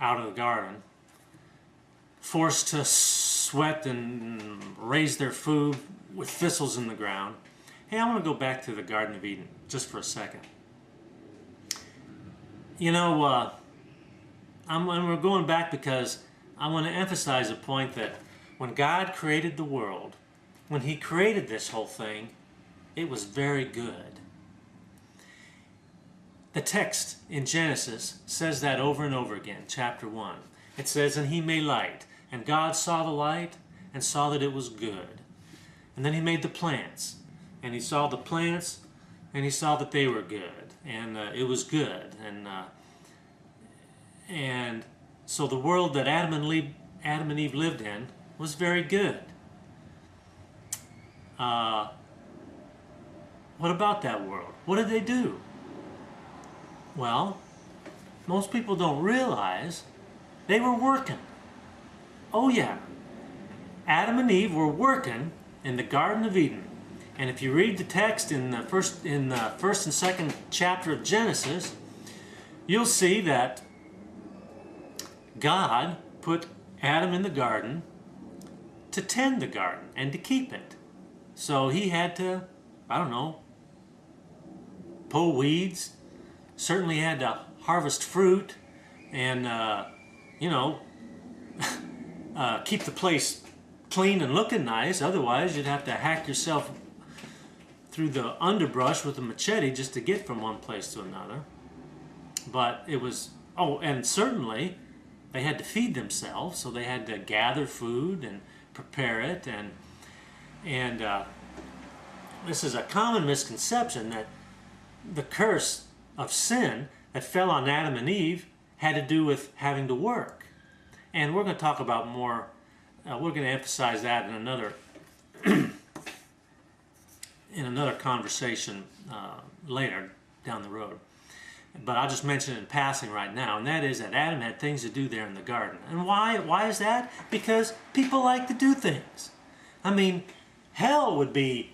out of the garden, forced to sweat and raise their food with thistles in the ground. Hey, I want to go back to the Garden of Eden just for a second. You know, we're going back because I want to emphasize a point that when God created the world, when He created this whole thing, it was very good. The text in Genesis says that over and over again, chapter 1. It says, and He made light, and God saw the light and saw that it was good. And then He made the plants, and He saw the plants and He saw that they were good, and it was good. And so the world that Adam and Eve lived in was very good. What about that world? What did they do? Well, most people don't realize they were working. Oh yeah, Adam and Eve were working in the Garden of Eden. And if you read the text in the first and second chapter of Genesis, you'll see that God put Adam in the garden to tend the garden and to keep it. So he had to, I don't know, pull weeds, certainly had to harvest fruit, and, keep the place clean and looking nice. Otherwise, you'd have to hack yourself through the underbrush with a machete just to get from one place to another. But it was, and certainly they had to feed themselves, so they had to gather food and prepare it. And this is a common misconception that the curse of sin that fell on Adam and Eve had to do with having to work. And we're going to talk about more, we're going to emphasize that in another conversation later down the road. But I'll just mention it in passing right now, and that is that Adam had things to do there in the garden. And why is that? Because people like to do things. I mean, hell would be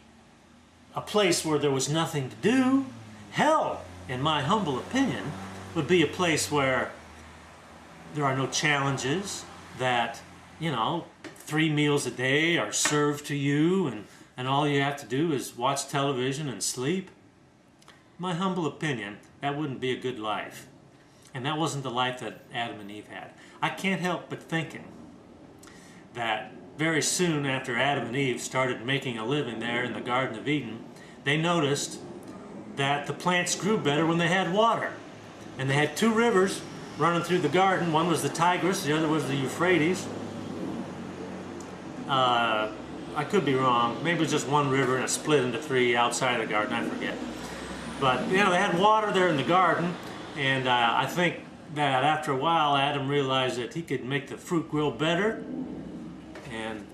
a place where there was nothing to do. Hell, in my humble opinion, would be a place where there are no challenges, that, 3 meals a day are served to you, and all you have to do is watch television and sleep. My humble opinion, that wouldn't be a good life. And that wasn't the life that Adam and Eve had. I can't help but thinking that very soon after Adam and Eve started making a living there in the Garden of Eden, they noticed that the plants grew better when they had water. And they had 2 rivers running through the garden. One was the Tigris, the other was the Euphrates. I could be wrong. Maybe it was just one river and it split into 3 outside of the garden. I forget. But, they had water there in the garden, and I think that after a while Adam realized that he could make the fruit grow better and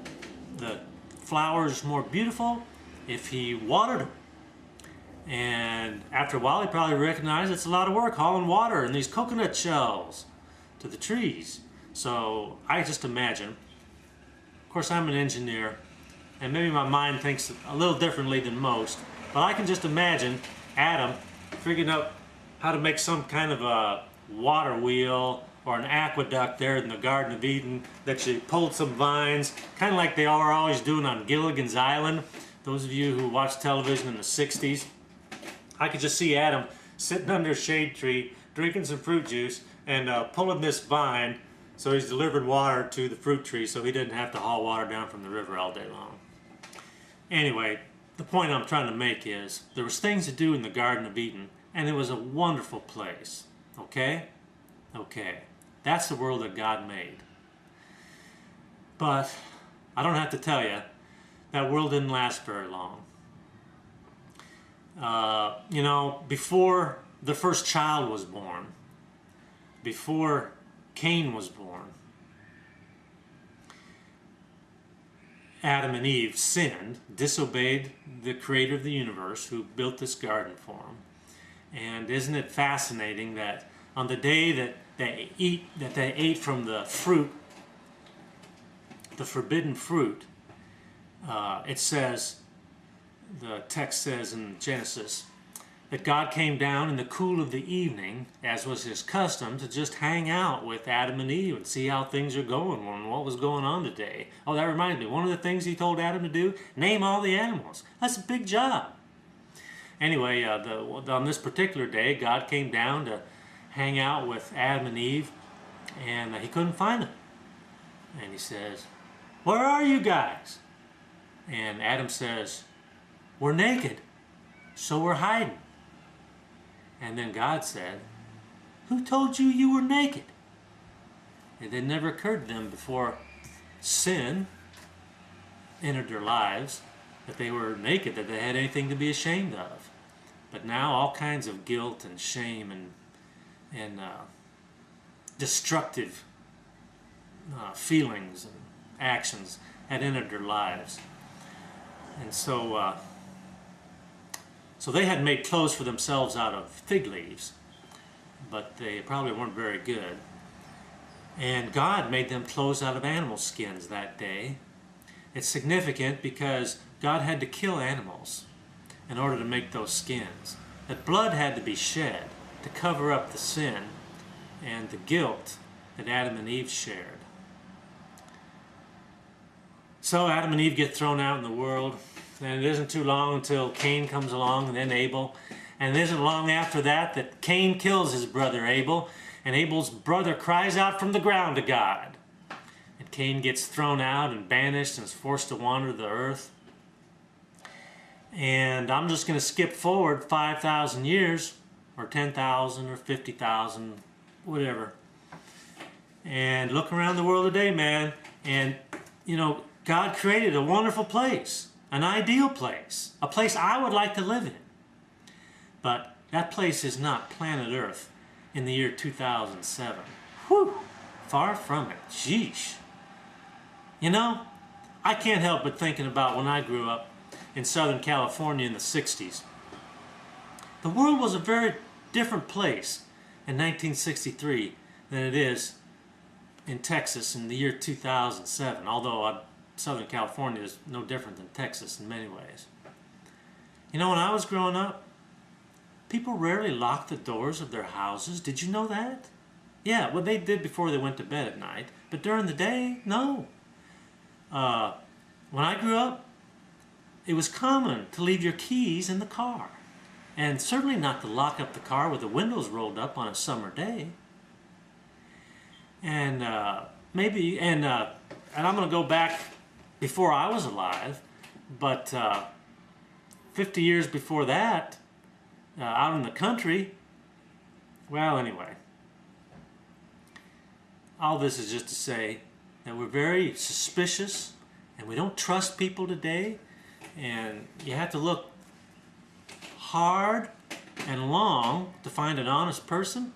the flowers more beautiful if he watered them. And after a while he probably recognized it's a lot of work hauling water in these coconut shells to the trees. So I just imagine, of course I'm an engineer, and maybe my mind thinks a little differently than most, but I can just imagine Adam figuring out how to make some kind of a water wheel or an aqueduct there in the Garden of Eden, that you pulled some vines, kind of like they are always doing on Gilligan's Island. Those of you who watched television in the 60s, I could just see Adam sitting under a shade tree, drinking some fruit juice, and pulling this vine, so he's delivering water to the fruit tree so he didn't have to haul water down from the river all day long. Anyway, the point I'm trying to make is there was things to do in the Garden of Eden, and it was a wonderful place. Okay? Okay. That's the world that God made. But I don't have to tell you, that world didn't last very long. Before the first child was born, before Cain was born, Adam and Eve sinned, disobeyed the creator of the universe who built this garden for them. And isn't it fascinating that on the day that they ate from the fruit, the forbidden fruit, it says, the text says in Genesis, that God came down in the cool of the evening, as was his custom, to just hang out with Adam and Eve and see how things are going and what was going on today. Oh, that reminds me, one of the things he told Adam to do, name all the animals. That's a big job. Anyway, on this particular day, God came down to hang out with Adam and Eve, and he couldn't find them. And he says, "Where are you guys?" And Adam says, "We're naked, so we're hiding." And then God said, "Who told you you were naked?" It had never occurred to them before sin entered their lives that they were naked, that they had anything to be ashamed of. But now all kinds of guilt and shame and destructive feelings and actions had entered their lives. And so they had made clothes for themselves out of fig leaves, but they probably weren't very good. And God made them clothes out of animal skins that day. It's significant because God had to kill animals in order to make those skins. That blood had to be shed to cover up the sin and the guilt that Adam and Eve shared. So Adam and Eve get thrown out in the world, and it isn't too long until Cain comes along, and then Abel. And it isn't long after that that Cain kills his brother Abel, and Abel's brother cries out from the ground to God. And Cain gets thrown out and banished and is forced to wander the earth. And I'm just going to skip forward 5,000 years, or 10,000, or 50,000, whatever. And look around the world today, man, and, you know, God created a wonderful place, an ideal place, a place I would like to live in. But that place is not planet Earth in the year 2007. Whew, far from it. Sheesh. You know, I can't help but thinking about when I grew up in Southern California in the 60s. The world was a very different place in 1963 than it is in Texas in the year 2007, although Southern California is no different than Texas in many ways. You know, when I was growing up, people rarely locked the doors of their houses. Did you know that? Yeah, well, they did before they went to bed at night, but during the day, no. When I grew up, it was common to leave your keys in the car, and certainly not to lock up the car with the windows rolled up on a summer day. And I'm going to go back before I was alive, but 50 years before that, out in the country, well, anyway, all this is just to say that we're very suspicious and we don't trust people today, and you have to look hard and long to find an honest person.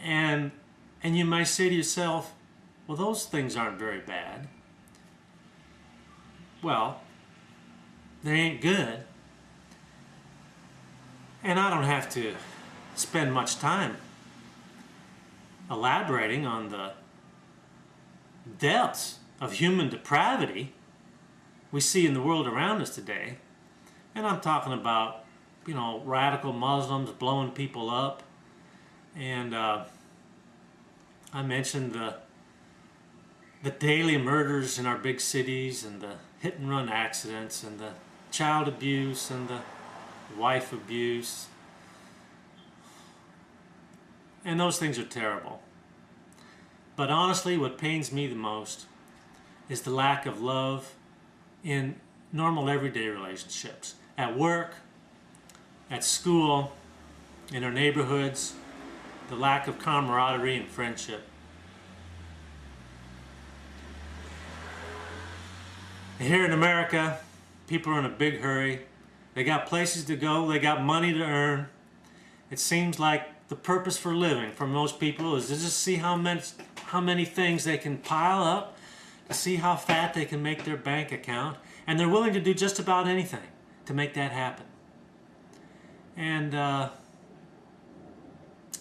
And you might say to yourself, well, those things aren't very bad. Well, they ain't good. And I don't have to spend much time elaborating on the depths of human depravity we see in the world around us today. And I'm talking about, you know, radical Muslims blowing people up. And I mentioned the daily murders in our big cities, and the hit and run accidents, and the child abuse, and the wife abuse. And those things are terrible. But honestly, what pains me the most is the lack of love in normal everyday relationships. At work, at school, in our neighborhoods, the lack of camaraderie and friendship. Here in America, people are in a big hurry. They got places to go, they got money to earn. It seems like the purpose for living for most people is to just see how many things they can pile up, to see how fat they can make their bank account, and they're willing to do just about anything to make that happen. And,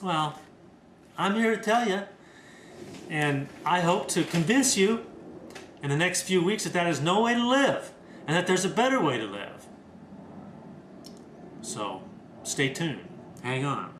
well, I'm here to tell you, and I hope to convince you in the next few weeks that that is no way to live, and that there's a better way to live. So, stay tuned. Hang on.